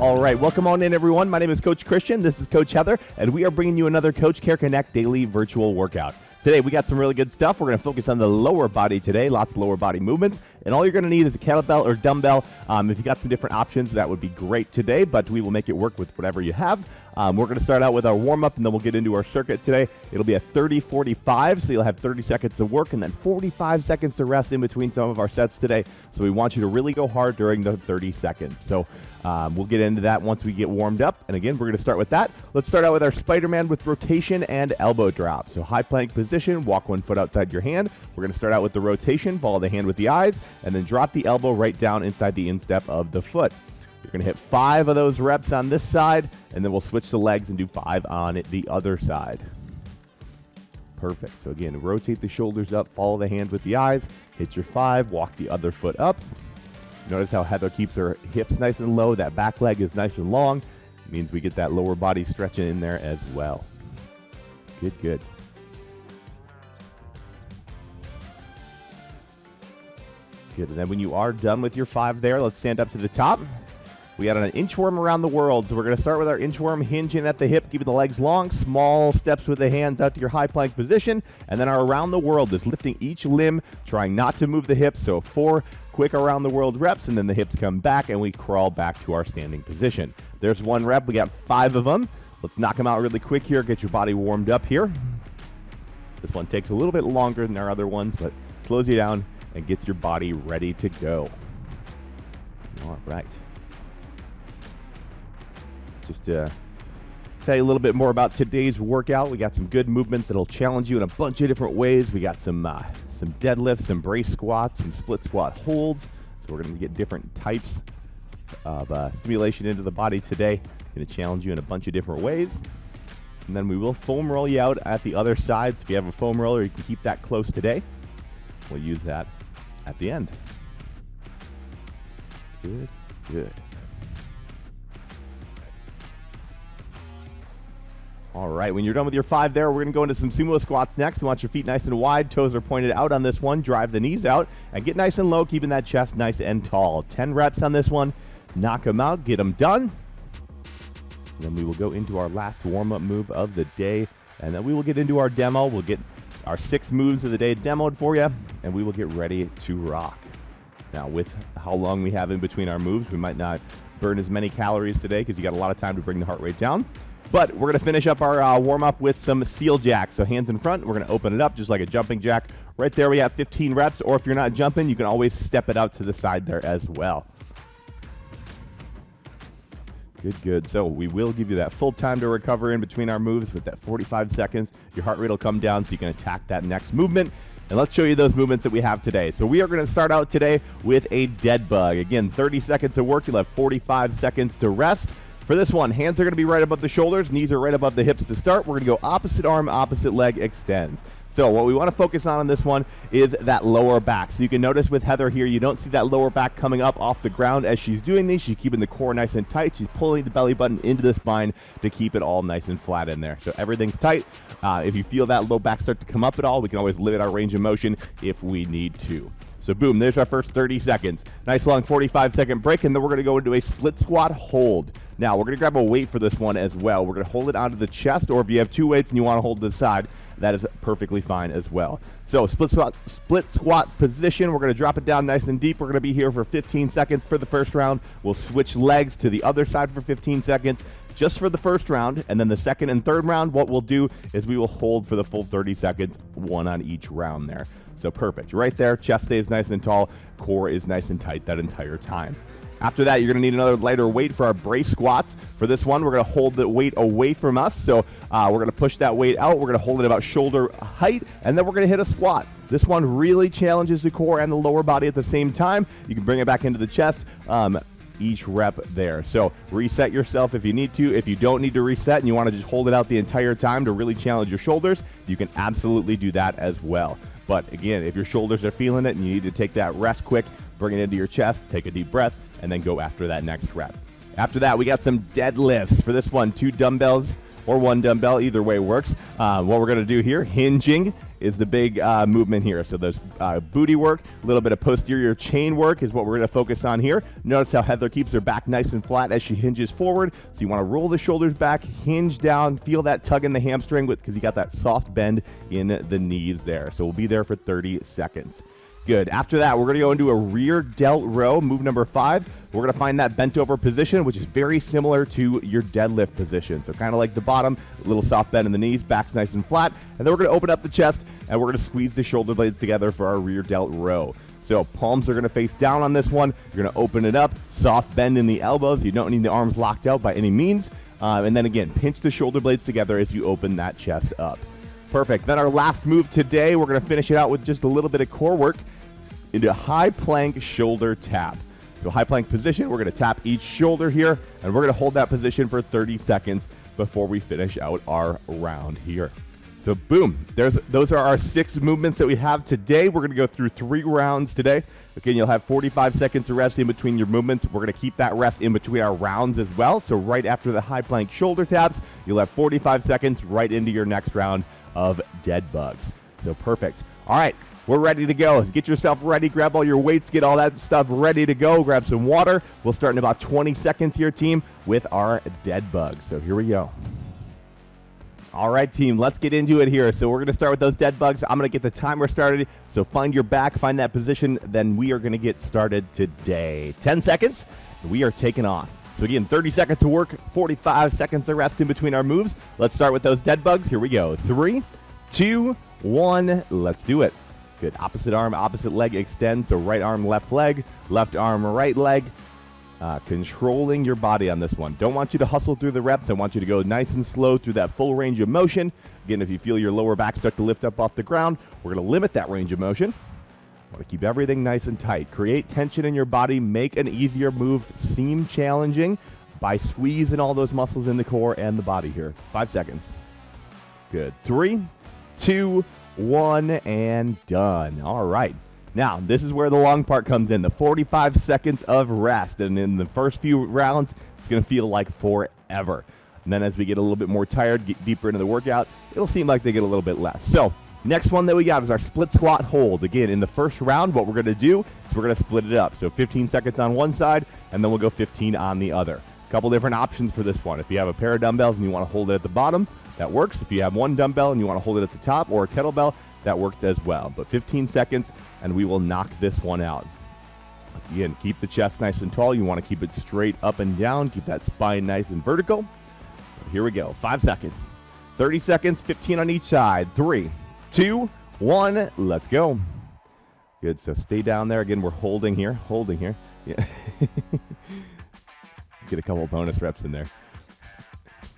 All right, welcome on in, everyone. My name is Coach Christian. This is Coach Heather, and we are bringing you another Coach Care Connect daily virtual workout. Today, we got some really good stuff. We're going to focus on the lower body today, lots of lower body movements, and all you're going to need is a kettlebell or dumbbell. If you got some different options, that would be great today, but we will make it work with whatever you have. We're going to start out with our warm-up, and then we'll get into our circuit today. It'll be a 30-45, so you'll have 30 seconds to work and then 45 seconds to rest in between some of our sets today. So we want you to really go hard during the 30 seconds. So we'll get into that once we get warmed up. And again, we're going to start with that. Let's start out with our Spider-Man with rotation and elbow drop. So high plank position, walk one foot outside your hand. We're going to start out with the rotation, follow the hand with the eyes, and then drop the elbow right down inside the instep of the foot. You're going to hit 5 of those reps on this side, and then we'll switch the legs and do 5 on the other side. Perfect. So again, rotate the shoulders up, follow the hand with the eyes, hit your 5, walk the other foot up. Notice how Heather keeps her hips nice and low. That back leg is nice and long. It means we get that lower body stretching in there as well. Good, good. Good. And then when you are done with your 5 there, let's stand up to the top. We got an inchworm around the world. So we're going to start with our inchworm, hinging at the hip, keeping the legs long, small steps with the hands out to your high plank position. And then our around the world is lifting each limb, trying not to move the hips. So 4 quick around the world reps, and then the hips come back and we crawl back to our standing position. There's 1 rep. We got 5 of them. Let's knock them out really quick here. Get your body warmed up here. This one takes a little bit longer than our other ones, but slows you down and gets your body ready to go. All right. Just to tell you a little bit more about today's workout, we got some good movements that'll challenge you in a bunch of different ways. We got some deadlifts, some brace squats, some split squat holds. So we're going to get different types of stimulation into the body today. Going to challenge you in a bunch of different ways. And then we will foam roll you out at the other side. So if you have a foam roller, you can keep that close today. We'll use that at the end. Good, good. All right, when you're done with your 5 there, we're going to go into some sumo squats next. We want your feet nice and wide, toes are pointed out on this one, drive the knees out, and get nice and low, keeping that chest nice and tall. 10 reps on this one, knock them out, get them done. And then we will go into our last warm-up move of the day, and then we will get into our demo. We'll get our 6 moves of the day demoed for you, and we will get ready to rock. Now, with how long we have in between our moves, we might not burn as many calories today because you got a lot of time to bring the heart rate down. But we're going to finish up our warm-up with some seal jacks. So hands in front, we're going to open it up just like a jumping jack. Right there we have 15 reps, or if you're not jumping, you can always step it out to the side there as well. Good, good. So we will give you that full time to recover in between our moves with that 45 seconds. Your heart rate will come down so you can attack that next movement. And let's show you those movements that we have today. So we are going to start out today with a dead bug. Again, 30 seconds of work. You'll have 45 seconds to rest. For this one, hands are going to be right above the shoulders, knees are right above the hips to start. We're going to go opposite arm, opposite leg extends. So what we want to focus on this one is that lower back. So you can notice with Heather here, you don't see that lower back coming up off the ground as she's doing these. She's keeping the core nice and tight. She's pulling the belly button into the spine to keep it all nice and flat in there. So everything's tight. If you feel that low back start to come up at all, we can always limit our range of motion if we need to. So boom, there's our first 30 seconds. Nice long 45-second break, and then we're going to go into a split squat hold. Now, we're going to grab a weight for this one as well. We're going to hold it onto the chest, or if you have 2 weights and you want to hold to the side, that is perfectly fine as well. So split squat position, we're going to drop it down nice and deep. We're going to be here for 15 seconds for the first round. We'll switch legs to the other side for 15 seconds. Just for the first round, and then the second and third round, what we'll do is we will hold for the full 30 seconds, 1 on each round there. So perfect. Right there, chest stays nice and tall, core is nice and tight that entire time. After that, you're going to need another lighter weight for our brace squats. For this one, we're going to hold the weight away from us. So we're going to push that weight out. We're going to hold it about shoulder height, and then we're going to hit a squat. This one really challenges the core and the lower body at the same time. You can bring it back into the chest. Each rep there. So reset yourself if you need to. If you don't need to reset and you want to just hold it out the entire time to really challenge your shoulders, you can absolutely do that as well. But again, if your shoulders are feeling it and you need to take that rest quick, bring it into your chest, take a deep breath, and then go after that next rep. After that, we got some deadlifts. For this one, 2 dumbbells or 1 dumbbell, either way works. What we're going to do here, hinging is the big movement here. So there's booty work, a little bit of posterior chain work is what we're going to focus on here. Notice how Heather keeps her back nice and flat as she hinges forward. So you want to roll the shoulders back, hinge down, feel that tug in the hamstring because you got that soft bend in the knees there. So we'll be there for 30 seconds. Good. After that, we're going to go into a rear delt row, move number 5. We're going to find that bent over position, which is very similar to your deadlift position. So kind of like the bottom, a little soft bend in the knees, back's nice and flat. And then we're going to open up the chest, and we're going to squeeze the shoulder blades together for our rear delt row. So palms are going to face down on this one. You're going to open it up, soft bend in the elbows. You don't need the arms locked out by any means. And then again, pinch the shoulder blades together as you open that chest up. Perfect. Then our last move today, we're going to finish it out with just a little bit of core work into high plank shoulder tap. So high plank position, we're going to tap each shoulder here, and we're going to hold that position for 30 seconds before we finish out our round here. So boom, those are our 6 movements that we have today. We're going to go through 3 rounds today. Again, you'll have 45 seconds of rest in between your movements. We're going to keep that rest in between our rounds as well. So right after the high plank shoulder taps, you'll have 45 seconds right into your next round of dead bugs. So perfect. All right, we're ready to go. Get yourself ready, grab all your weights, get all that stuff ready to go, grab some water. We'll start in about 20 seconds here, team, with our dead bugs. So here we go. All right, team, let's get into it here. So we're going to start with those dead bugs. I'm going to get the timer started. So find your back, find that position, then we are going to get started today. 10 seconds, and we are taking off. So again, 30 seconds of work, 45 seconds of rest in between our moves. Let's start with those dead bugs. Here we go. 3, 2, 1, let's do it. Good. Opposite arm, opposite leg extend. So right arm, left leg, left arm, right leg. Controlling your body on this one. Don't want you to hustle through the reps. I want you to go nice and slow through that full range of motion. Again, if you feel your lower back start to lift up off the ground, we're going to limit that range of motion. Want to keep everything nice and tight. Create tension in your body. Make an easier move seem challenging by squeezing all those muscles in the core and the body here. 5 seconds. Good. 3, 2, 1, and done. All right. Now, this is where the long part comes in, the 45 seconds of rest. And in the first few rounds, it's going to feel like forever. And then as we get a little bit more tired, get deeper into the workout, it'll seem like they get a little bit less. So next one that we got is our split squat hold. Again, in the first round, what we're going to do is we're going to split it up. So 15 seconds on one side, and then we'll go 15 on the other. A couple different options for this one. If you have a pair of dumbbells and you want to hold it at the bottom, that works. If you have one dumbbell and you want to hold it at the top, or a kettlebell, that works as well. But 15 seconds, and we will knock this one out. Again, keep the chest nice and tall. You want to keep it straight up and down. Keep that spine nice and vertical. Here we go. 5 seconds. 30 seconds, 15 on each side. 3, 2, 1, let's go. Good, so stay down there. Again, we're holding here. Yeah. Get a couple bonus reps in there.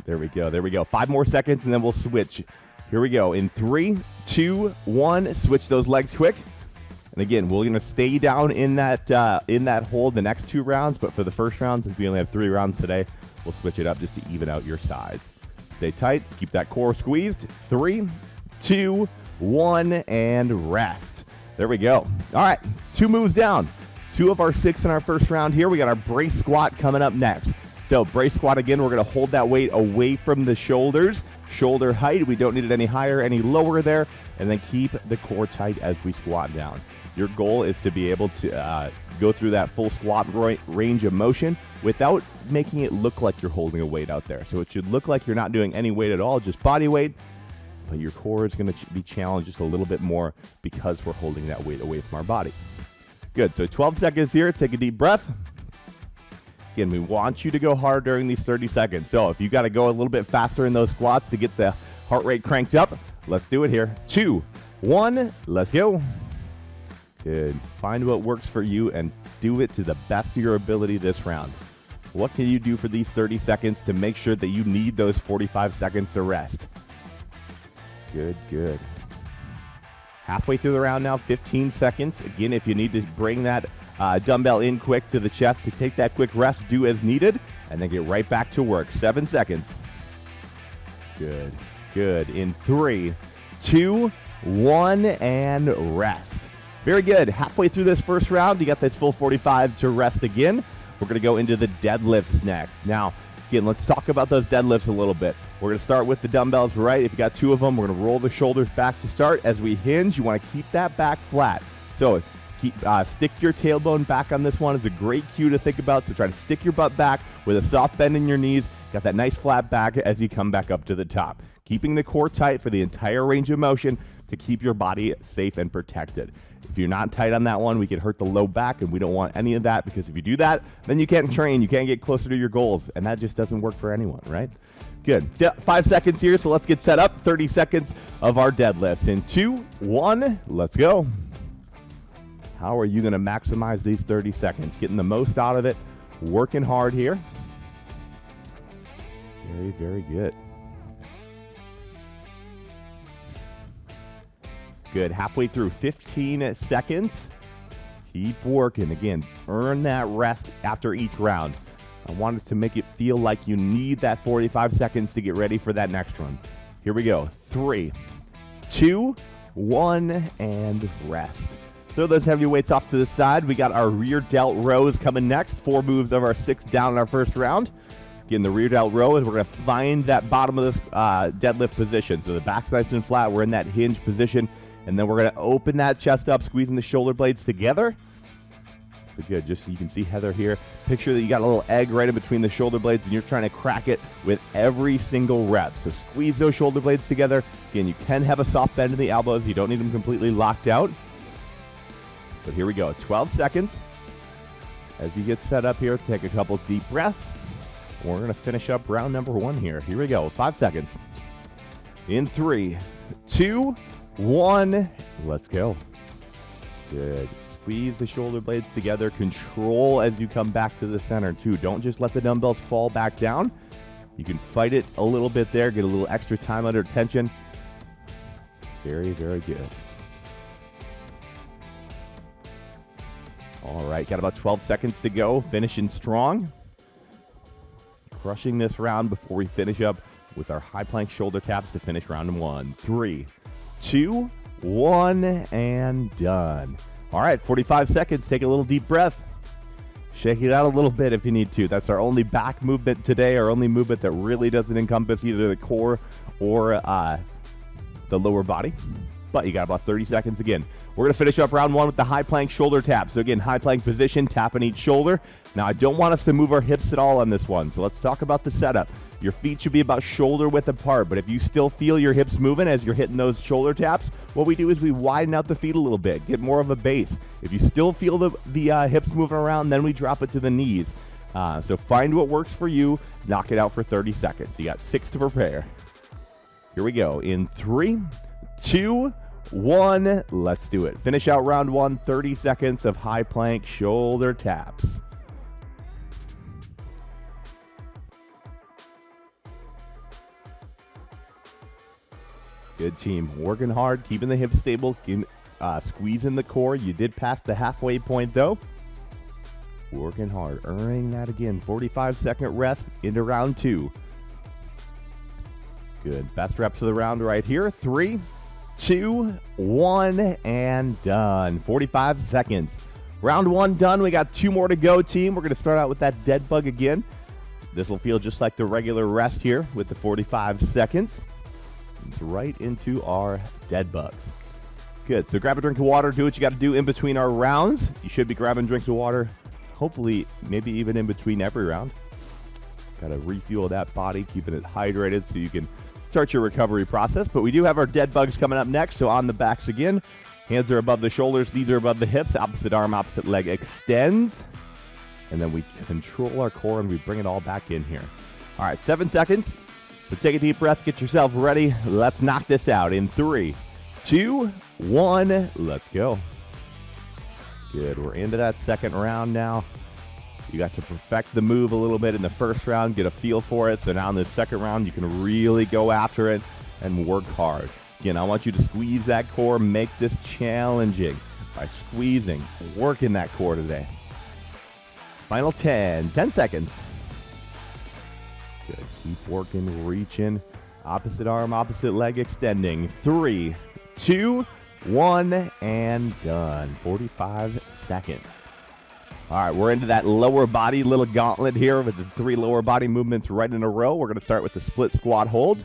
There we go. 5 more seconds, and then we'll switch. Here we go. In 3, 2, 1, switch those legs quick. And again, we're going to stay down in that hold the next 2 rounds, but for the first round, since we only have 3 rounds today, we'll switch it up just to even out your sides. Stay tight. Keep that core squeezed. 3, 2, 1, and rest. There we go. All right, 2 moves down. 2 of our 6 in our first round here. We got our brace squat coming up next. So brace squat, again, we're going to hold that weight away from the shoulders. Shoulder height, we don't need it any higher, any lower there. And then keep the core tight as we squat down. Your goal is to be able to go through that full squat range of motion without making it look like you're holding a weight out there. So it should look like you're not doing any weight at all, just body weight. But your core is going to be challenged just a little bit more because we're holding that weight away from our body. Good, so 12 seconds here. Take a deep breath. Again, we want you to go hard during these 30 seconds. So if you got to go a little bit faster in those squats to get the heart rate cranked up, let's do it here. 2, 1, let's go. Good. Find what works for you and do it to the best of your ability this round. What can you do for these 30 seconds to make sure that you need those 45 seconds to rest? Good. Halfway through the round now, 15 seconds. Again, if you need to bring that dumbbell in quick to the chest to take that quick rest, do as needed, and then get right back to work. 7 seconds. Good. In 3, 2, 1, and rest. Very good. Halfway through this first round, you got this full 45 to rest again. We're going to go into the deadlifts next. Now, Again, let's talk about those deadlifts a little bit. We're going to start with the dumbbells, right? If you got 2 of them, we're going to roll the shoulders back to start. As we hinge, you want to keep that back flat. So stick your tailbone back on this one. Is a great cue to think about. So try to stick your butt back with a soft bend in your knees. Got that nice flat back as you come back up to the top. Keeping the core tight for the entire range of motion to keep your body safe and protected. If you're not tight on that one, we can hurt the low back, and we don't want any of that, because if you do that, then you can't train, you can't get closer to your goals, and that just doesn't work for anyone, right? Good. 5 seconds here, so let's get set up. 30 seconds of our deadlifts. In 2, 1, let's go. How are you going to maximize these 30 seconds? Getting the most out of it, working hard here. Very, very good. Good. Halfway through, 15 seconds. Keep working. Again, earn that rest after each round. I wanted to make it feel like you need that 45 seconds to get ready for that next one. Here we go. 3, 2, 1, and rest. Throw those heavy weights off to the side. We got our rear delt rows coming next. 4 moves of our 6 down in our first round. Again, the rear delt row is we're going to find that bottom of this deadlift position. So the back's nice and flat. We're in that hinge position. And then we're going to open that chest up, squeezing the shoulder blades together. So good, just so you can see Heather here. Picture that you got a little egg right in between the shoulder blades, and you're trying to crack it with every single rep. So squeeze those shoulder blades together. Again, you can have a soft bend in the elbows. You don't need them completely locked out. But here we go, 12 seconds. As you get set up here, take a couple deep breaths. We're going to finish up round number 1 here. Here we go, 5 seconds. In 3, 2, 1, let's go. Good. Squeeze the shoulder blades together. Control as you come back to the center, too. Don't just let the dumbbells fall back down. You can fight it a little bit there, get a little extra time under tension. Very, very good. All right, got about 12 seconds to go. Finishing strong. Crushing this round before we finish up with our high plank shoulder taps to finish round 1. 3, 2, 1, and done. All right, 45 seconds. Take a little deep breath. Shake it out a little bit if you need to. That's our only back movement today, our only movement that really doesn't encompass either the core or the lower body. But you got about 30 seconds again. We're going to finish up round 1 with the high plank shoulder tap. So again, high plank position, tapping each shoulder. Now, I don't want us to move our hips at all on this one. So let's talk about the setup. Your feet should be about shoulder width apart, but if you still feel your hips moving as you're hitting those shoulder taps, what we do is we widen out the feet a little bit, get more of a base. If you still feel the hips moving around, then we drop it to the knees. So find what works for you, knock it out for 30 seconds. You got 6 to prepare. Here we go. In 3, 2, 1, let's do it. Finish out round 1, 30 seconds of high plank shoulder taps. Good team. Working hard, keeping the hips stable, squeezing the core. You did pass the halfway point, though. Working hard, earning that again. 45-second rest into round 2. Good. Best reps of the round right here. 3, 2, 1, and done. 45 seconds. Round 1 done. We got 2 more to go, team. We're going to start out with that dead bug again. This will feel just like the regular rest here with the 45 seconds. It's right into our dead bugs. Good. So grab a drink of water. Do what you got to do in between our rounds. You should be grabbing drinks of water, hopefully, maybe even in between every round. Got to refuel that body, keeping it hydrated so you can start your recovery process. But we do have our dead bugs coming up next. So on the backs again. Hands are above the shoulders. These are above the hips. Opposite arm, opposite leg extends. And then we control our core and we bring it all back in here. All right, 7 seconds. So take a deep breath, get yourself ready. Let's knock this out in 3, 2, 1, let's go. Good, we're into that second round now. You got to perfect the move a little bit in the first round, get a feel for it. So now in the second round, you can really go after it and work hard. Again, I want you to squeeze that core, make this challenging by squeezing, working that core today. Final 10 seconds. Good. Keep working, reaching. Opposite arm, opposite leg extending. 3, 2, 1, and done. 45 seconds. All right, we're into that lower body little gauntlet here with the 3 lower body movements right in a row. We're going to start with the split squat hold.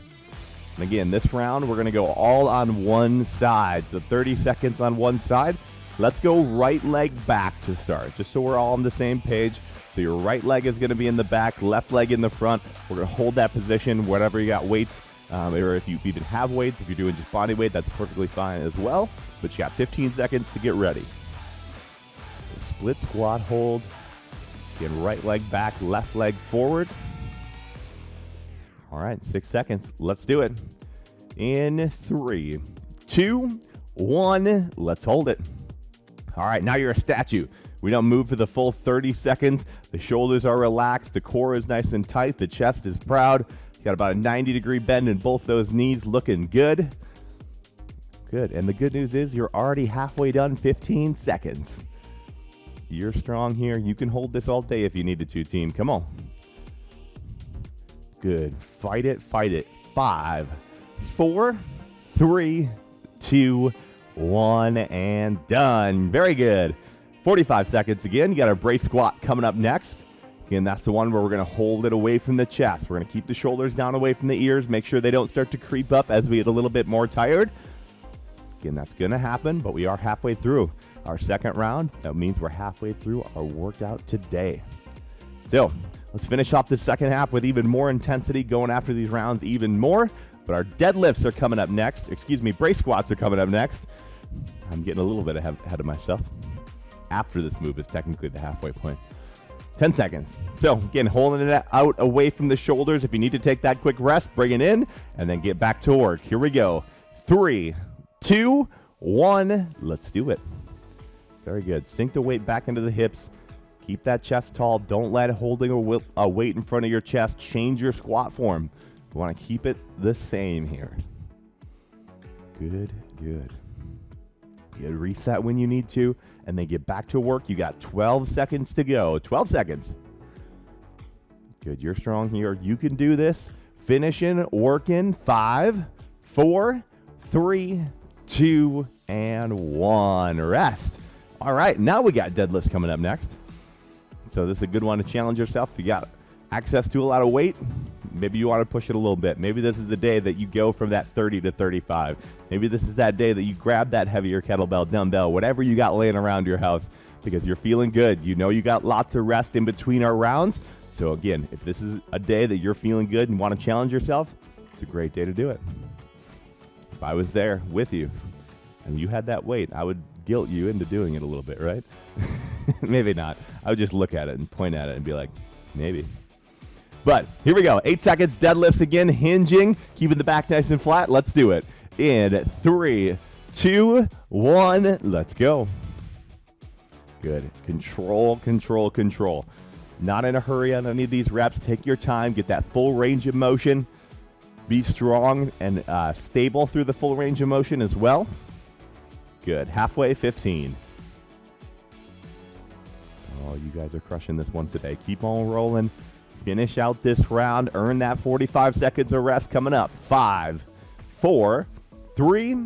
And again, this round, we're going to go all on one side. So 30 seconds on one side. Let's go right leg back to start, just so we're all on the same page. So your right leg is going to be in the back, left leg in the front. We're going to hold that position, whatever you got weights, or if you even have weights, if you're doing just body weight, that's perfectly fine as well. But you got 15 seconds to get ready. Split squat hold. Again, right leg back, left leg forward. All right, 6 seconds. Let's do it. In 3, 2, 1. Let's hold it. All right, now you're a statue. We don't move for the full 30 seconds. The shoulders are relaxed. The core is nice and tight. The chest is proud. You got about a 90-degree bend in both those knees. Looking good. Good. And the good news is you're already halfway done. 15 seconds. You're strong here. You can hold this all day if you needed to, team. Come on. Good. Fight it. Fight it. 5, 4, 3, 2, 1, and done. Very good. 45 seconds again. You got a brace squat coming up next. Again, that's the one where we're going to hold it away from the chest. We're going to keep the shoulders down away from the ears. Make sure they don't start to creep up as we get a little bit more tired. Again, that's going to happen, but we are halfway through our second round. That means we're halfway through our workout today. So let's finish off the second half with even more intensity, going after these rounds even more. But our deadlifts are coming up next. Brace squats are coming up next. I'm getting a little bit ahead of myself. After this move is technically the halfway point. 10 seconds. So again, holding it out away from the shoulders. If you need to take that quick rest, bring it in and then get back to work. Here we go. 3, 2, 1. Let's do it. Very good. Sink the weight back into the hips. Keep that chest tall. Don't let holding a weight in front of your chest change your squat form. You want to keep it the same here. Good, good. You reset when you need to, and then get back to work. You got 12 seconds to go. 12 seconds. Good. You're strong here. You can do this. Finishing, working. 5, 4, 3, 2, and 1. Rest. All right, now we got deadlifts coming up next. So this is a good one to challenge yourself. If you got access to a lot of weight, maybe you want to push it a little bit. Maybe this is the day that you go from that 30 to 35. Maybe this is that day that you grab that heavier kettlebell, dumbbell, whatever you got laying around your house, because you're feeling good. You know you got lots of rest in between our rounds. So again, if this is a day that you're feeling good and want to challenge yourself, it's a great day to do it. If I was there with you and you had that weight, I would guilt you into doing it a little bit, right? Maybe not. I would just look at it and point at it and be like, maybe. But here we go. 8 seconds, deadlifts again, hinging, keeping the back nice and flat. Let's do it. In 3, 2, 1, let's go. Good. Control, control, control. Not in a hurry on any of these reps. Take your time. Get that full range of motion. Be strong and stable through the full range of motion as well. Good. Halfway, 15. Oh, you guys are crushing this one today. Keep on rolling. Finish out this round. Earn that 45 seconds of rest coming up. 5, 4, 3,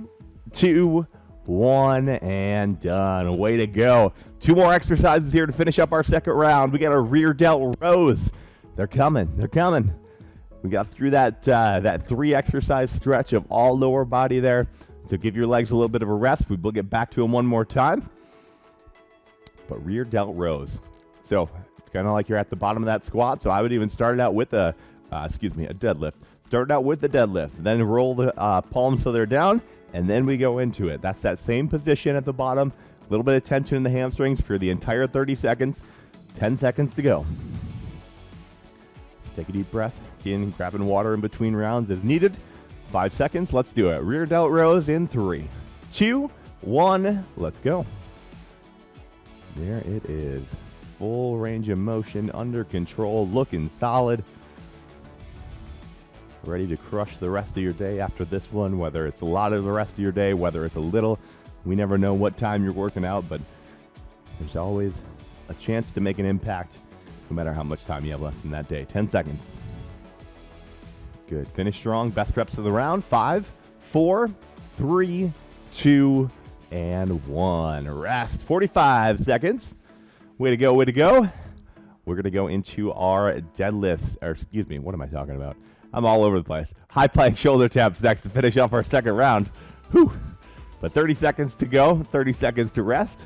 2, 1, and done. Way to go. 2 more exercises here to finish up our second round. We got a rear delt rows. They're coming. They're coming. We got through that 3 exercise stretch of all lower body there. So give your legs a little bit of a rest. We will get back to them one more time. But rear delt rows. So it's kind of like you're at the bottom of that squat. So I would even start it out with a deadlift. Start out with the deadlift. Then roll the palms so they're down. And then we go into it. That's that same position at the bottom. A little bit of tension in the hamstrings for the entire 30 seconds. 10 seconds to go. Take a deep breath. Again, grabbing water in between rounds as needed. 5 seconds. Let's do it. Rear delt rows in 3, 2, 1. Let's go. There it is. Full range of motion, under control, looking solid. Ready to crush the rest of your day after this one, whether it's a lot of the rest of your day, whether it's a little. We never know what time you're working out, but there's always a chance to make an impact no matter how much time you have left in that day. 10 seconds. Good. Finish strong. Best reps of the round. 5, 4, 3, 2, and 1. Rest. 45 seconds. Way to go, way to go. We're going to go into our deadlifts, or excuse me, what am I talking about? I'm all over the place. High plank shoulder taps next to finish off our second round. Whew. But 30 seconds to go, 30 seconds to rest.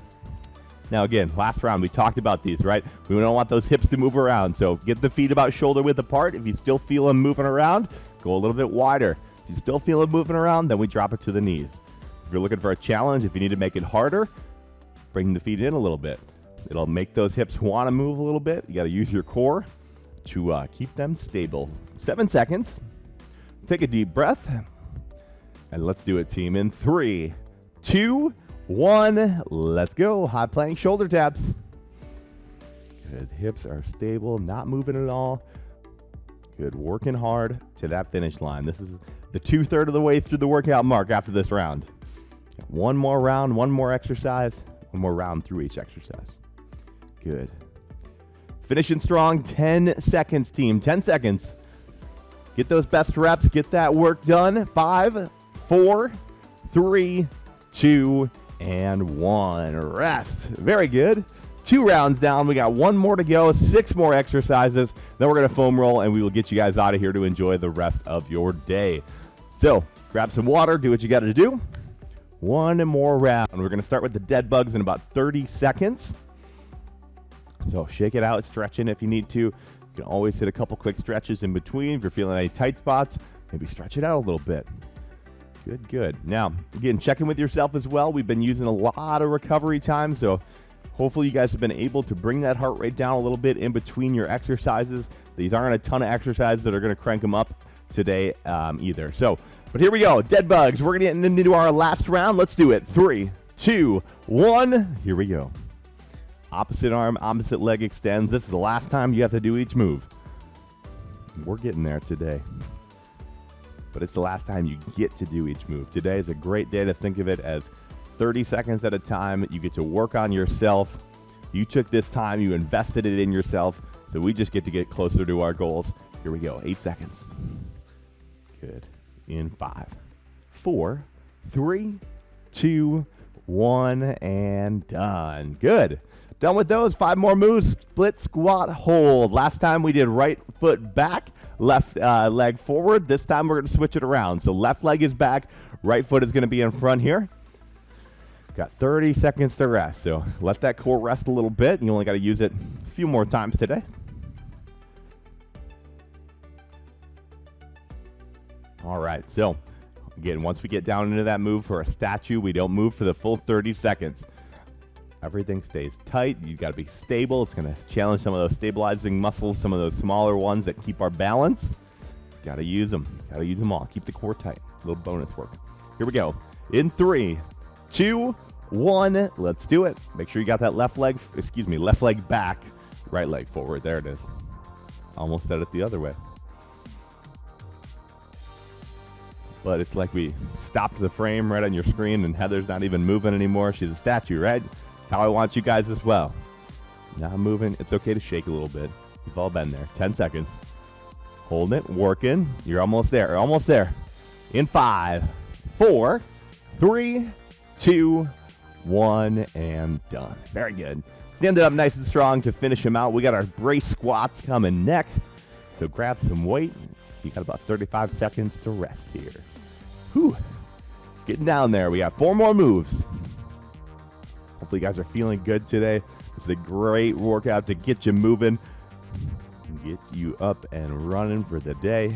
Now again, last round, we talked about these, right? We don't want those hips to move around, so get the feet about shoulder width apart. If you still feel them moving around, go a little bit wider. If you still feel them moving around, then we drop it to the knees. If you're looking for a challenge, if you need to make it harder, bring the feet in a little bit. It'll make those hips want to move a little bit. You got to use your core to keep them stable. 7 seconds. Take a deep breath. And let's do it, team. In 3, 2, 1. Let's go. High plank shoulder taps. Good. Hips are stable, not moving at all. Good. Working hard to that finish line. This is the 2/3 of the way through the workout mark after this round. One more round, one more exercise, one more round through each exercise. Good. Finishing strong, 10 seconds, team. 10 seconds. Get those best reps. Get that work done. 5, 4, 3, 2, and 1. Rest. Very good. 2 rounds down. We got 1 more to go. 6 more exercises. Then we're going to foam roll, and we will get you guys out of here to enjoy the rest of your day. So grab some water. Do what you got to do. 1 more round. We're going to start with the dead bugs in about 30 seconds. So shake it out, stretch in if you need to. You can always hit a couple quick stretches in between. If you're feeling any tight spots, maybe stretch it out a little bit. Good, good. Now, again, check in with yourself as well. We've been using a lot of recovery time, so hopefully you guys have been able to bring that heart rate down a little bit in between your exercises. These aren't a ton of exercises that are going to crank them up today either. So, but here we go. Dead bugs. We're going to get into our last round. Let's do it. 3, 2, 1. Here we go. Opposite arm, opposite leg extends. This is the last time you have to do each move. We're getting there today. But it's the last time you get to do each move. Today is a great day to think of it as 30 seconds at a time. You get to work on yourself. You took this time, you invested it in yourself. So we just get to get closer to our goals. Here we go, 8 seconds. Good. In 5, 4, 3, 2, 1, and done. Good. Done with those. 5 more moves. Split, squat, hold. Last time we did right foot back, left leg forward. This time we're going to switch it around. So left leg is back, right foot is going to be in front here. Got 30 seconds to rest. So let that core rest a little bit. You only got to use it a few more times today. All right. So again, once we get down into that move for a statue, we don't move for the full 30 seconds. Everything stays tight. You've got to be stable. It's going to challenge some of those stabilizing muscles, some of those smaller ones that keep our balance. Got to use them. Got to use them all. Keep the core tight. A little bonus work. Here we go. In 3, 2, 1. Let's do it. Make sure you got that left leg back, right leg forward. There it is. Almost said it the other way. But it's like we stopped the frame right on your screen and Heather's not even moving anymore. She's a statue, right? How I want you guys as well. Not moving. It's okay to shake a little bit. We've all been there. 10 seconds. Holding it. Working. You're almost there. Almost there. In 5, 4, 3, 2, 1, and done. Very good. Stand it up nice and strong to finish them out. We got our brace squats coming next. So grab some weight. You got about 35 seconds to rest here. Whew. Getting down there. We got 4 more moves. Hopefully you guys are feeling good today. This is a great workout to get you moving, get you up and running for the day.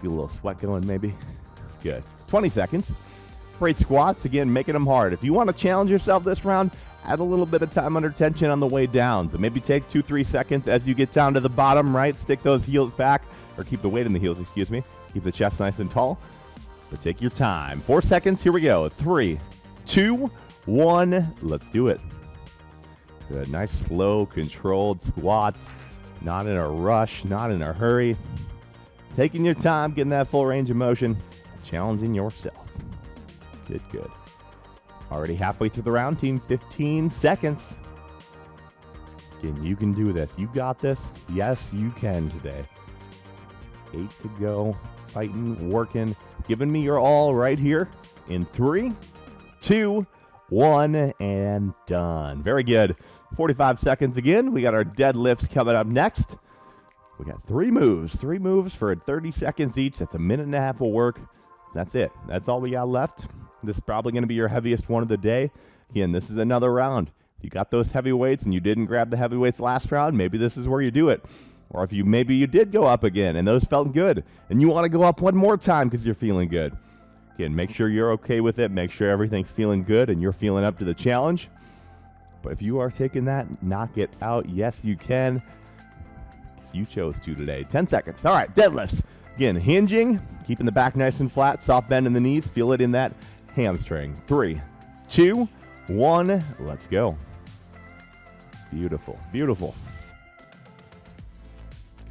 Feel a little sweat going maybe. Good. 20 seconds. Brace squats. Again, making them hard. If you want to challenge yourself this round, add a little bit of time under tension on the way down. So maybe take 2-3 seconds as you get down to the bottom, right? Stick those heels back, or keep the weight in the heels, excuse me. Keep the chest nice and tall. But take your time. 4 seconds. Here we go. 3, 2, 1. Let's do it. Good. Nice, slow, controlled squats. Not in a rush, not in a hurry. Taking your time, getting that full range of motion, challenging yourself. Good, good. Already halfway through the round, team. 15 seconds. Again, you can do this. You got this. Yes, you can today. 8 to go. Fighting, working, giving me your all right here. In 3, 2, 1, and done. Very good. 45 seconds again. We got our deadlifts coming up next. We got three moves for 30 seconds each. That's a minute and a half of work. That's it. That's all we got left. This is probably going to be your heaviest one of the day. Again, this is another round. If you got those heavy weights and you didn't grab the heavy weights last round, maybe this is where you do it. Or if maybe you did go up again and those felt good and you want to go up one more time because you're feeling good. Again, make sure you're okay with it. Make sure everything's feeling good and you're feeling up to the challenge. But if you are taking that, knock it out. Yes, you can. You chose to today. 10 seconds. All right, deadlifts. Again, hinging, keeping the back nice and flat, soft bend in the knees. Feel it in that hamstring. 3, 2, 1. Let's go. Beautiful, beautiful.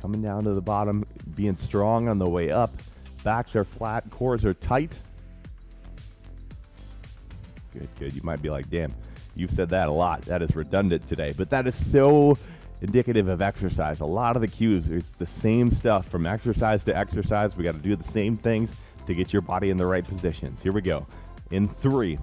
Coming down to the bottom, being strong on the way up. Backs are flat, cores are tight. Good, good. You might be like, damn, you've said that a lot. That is redundant today, but that is so indicative of exercise. A lot of the cues, it's the same stuff from exercise to exercise. We got to do the same things to get your body in the right positions. Here we go. In 3,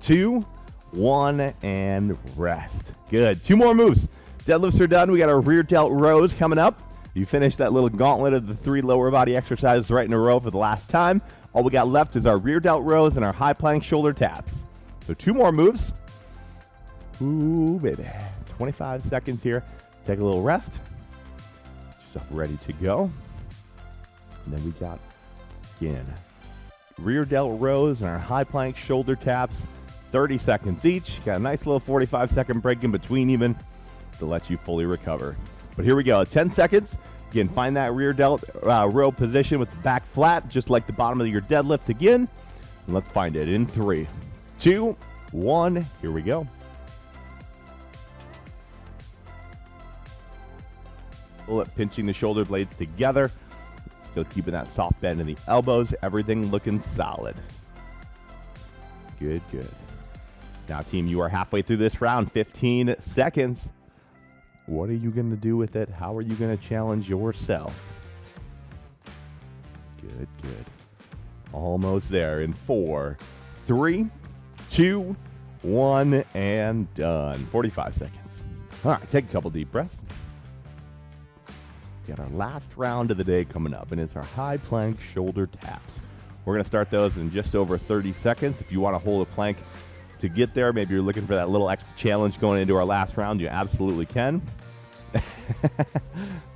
2, 1, and rest. Good. 2 more moves. Deadlifts are done. We got our rear delt rows coming up. You finished that little gauntlet of the 3 lower body exercises right in a row for the last time. All we got left is our rear delt rows and our high plank shoulder taps. So 2 more moves. Ooh, baby. 25 seconds here. Take a little rest. Get yourself ready to go. And then we got, again, rear delt rows and our high plank shoulder taps. 30 seconds each. Got a nice little 45-second break in between even to let you fully recover. But here we go. 10 seconds. Again, find that rear delt row position with the back flat, just like the bottom of your deadlift again. And let's find it in 3, 2, 1. Here we go. Pull it, pinching the shoulder blades together. Still keeping that soft bend in the elbows. Everything looking solid. Good, good. Now, team, you are halfway through this round. 15 seconds. What are you going to do with it? How are you going to challenge yourself? Good, good. Almost there in 4, 3, 2, 1, and done. 45 seconds. All right, take a couple deep breaths. We got our last round of the day coming up, and it's our high plank shoulder taps. We're going to start those in just over 30 seconds. If you want to hold a plank to get there, maybe you're looking for that little extra challenge going into our last round, you absolutely can.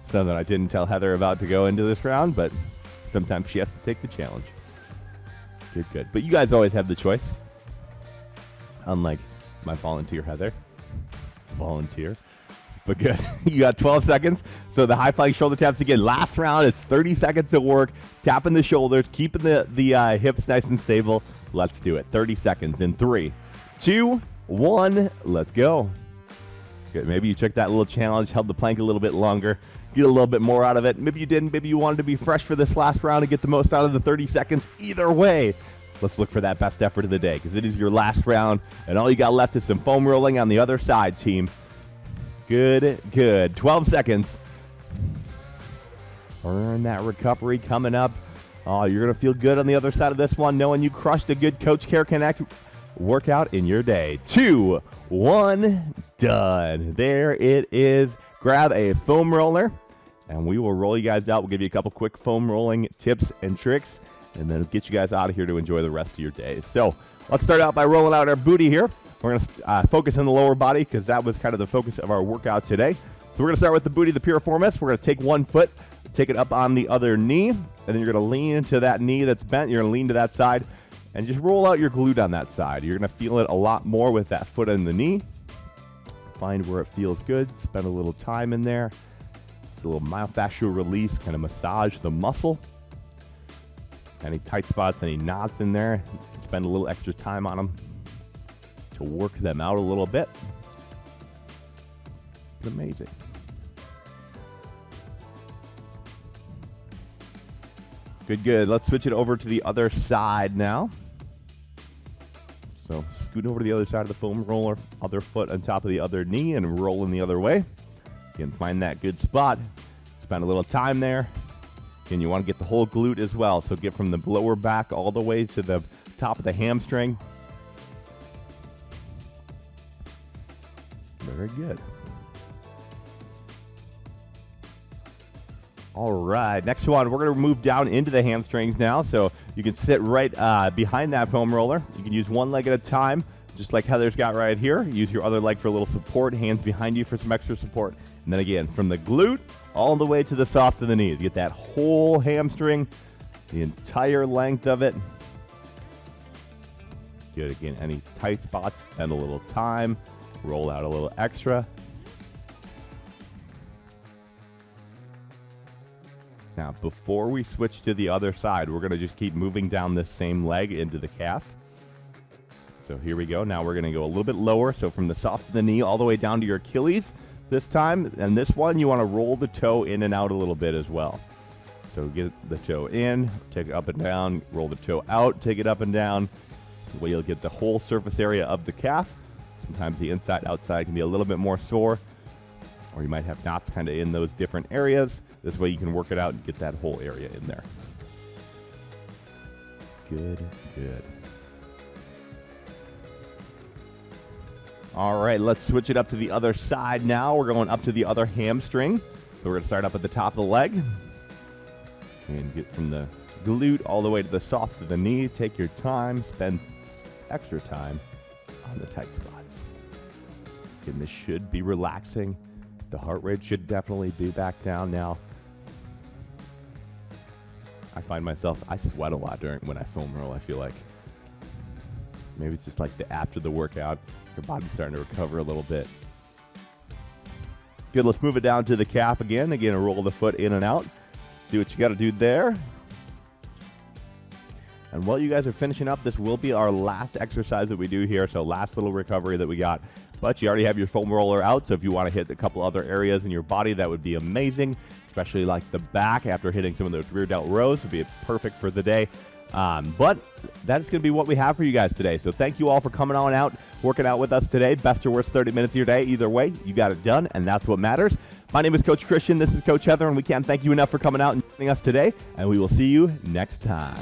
Something I didn't tell Heather about to go into this round, but sometimes she has to take the challenge. Good, good. But you guys always have the choice. Unlike my volunteer Heather. Volunteer. But good. You got 12 seconds. So the high plank shoulder taps again. Last round, it's 30 seconds of work. Tapping the shoulders, keeping the hips nice and stable. Let's do it. 30 seconds in 3, 2, 1. Let's go. Good. Maybe you took that little challenge, held the plank a little bit longer, get a little bit more out of it. Maybe you didn't. Maybe you wanted to be fresh for this last round and get the most out of the 30 seconds. Either way, let's look for that best effort of the day because it is your last round, and all you got left is some foam rolling on the other side, team. Good, good. 12 seconds. Earn that recovery coming up. Oh, you're going to feel good on the other side of this one, knowing you crushed a good Coach Care Connect workout in your day. 2, 1, done. There it is. Grab a foam roller, and we will roll you guys out. We'll give you a couple quick foam rolling tips and tricks, and then get you guys out of here to enjoy the rest of your day. So let's start out by rolling out our booty here. We're going to focus on the lower body because that was kind of the focus of our workout today. So we're going to start with the booty, the piriformis. We're going to take one foot, take it up on the other knee, and then you're going to lean into that knee that's bent. You're going to lean to that side and just roll out your glute on that side. You're going to feel it a lot more with that foot and the knee. Find where it feels good. Spend a little time in there. It's a little myofascial release, kind of massage the muscle. Any tight spots, any knots in there, spend a little extra time on them to work them out a little bit. Amazing. Good, good. Let's switch it over to the other side now. So scoot over to the other side of the foam roller, other foot on top of the other knee, and roll in the other way. Again, find that good spot. Spend a little time there. Again, you want to get the whole glute as well. So get from the lower back all the way to the top of the hamstring. Very good. All right, next one, we're going to move down into the hamstrings now. So you can sit right behind that foam roller. You can use one leg at a time, just like Heather's got right here. Use your other leg for a little support, hands behind you for some extra support. And then again, from the glute all the way to the soft of the knee. You get that whole hamstring, the entire length of it. Good. Again, any tight spots, spend a little time, roll out a little extra. Now, before we switch to the other side, we're going to just keep moving down this same leg into the calf. So here we go. Now we're going to go a little bit lower. So from the soft of the knee all the way down to your Achilles this time. And this one, you want to roll the toe in and out a little bit as well. So get the toe in, take it up and down, roll the toe out, take it up and down. The way you'll get the whole surface area of the calf. Sometimes the inside, outside can be a little bit more sore, or you might have knots kind of in those different areas. This way you can work it out and get that whole area in there. Good, good. All right, let's switch it up to the other side now. We're going up to the other hamstring. So we're going to start up at the top of the leg. And get from the glute all the way to the soft of the knee. Take your time, spend extra time on the tight spots. And this should be relaxing. The heart rate should definitely be back down now. I find myself, I sweat a lot when I foam roll, I feel like. Maybe it's just like after the workout, your body's starting to recover a little bit. Good, let's move it down to the calf again. Again, roll the foot in and out. Do what you got to do there. And while you guys are finishing up, this will be our last exercise that we do here. So last little recovery that we got. But you already have your foam roller out, so if you want to hit a couple other areas in your body, that would be amazing, especially like the back after hitting some of those rear delt rows would be perfect for the day. But that's going to be what we have for you guys today. So thank you all for coming on out, working out with us today. Best or worst 30 minutes of your day. Either way, you got it done, and that's what matters. My name is Coach Christian. This is Coach Heather, and we can't thank you enough for coming out and joining us today, and we will see you next time.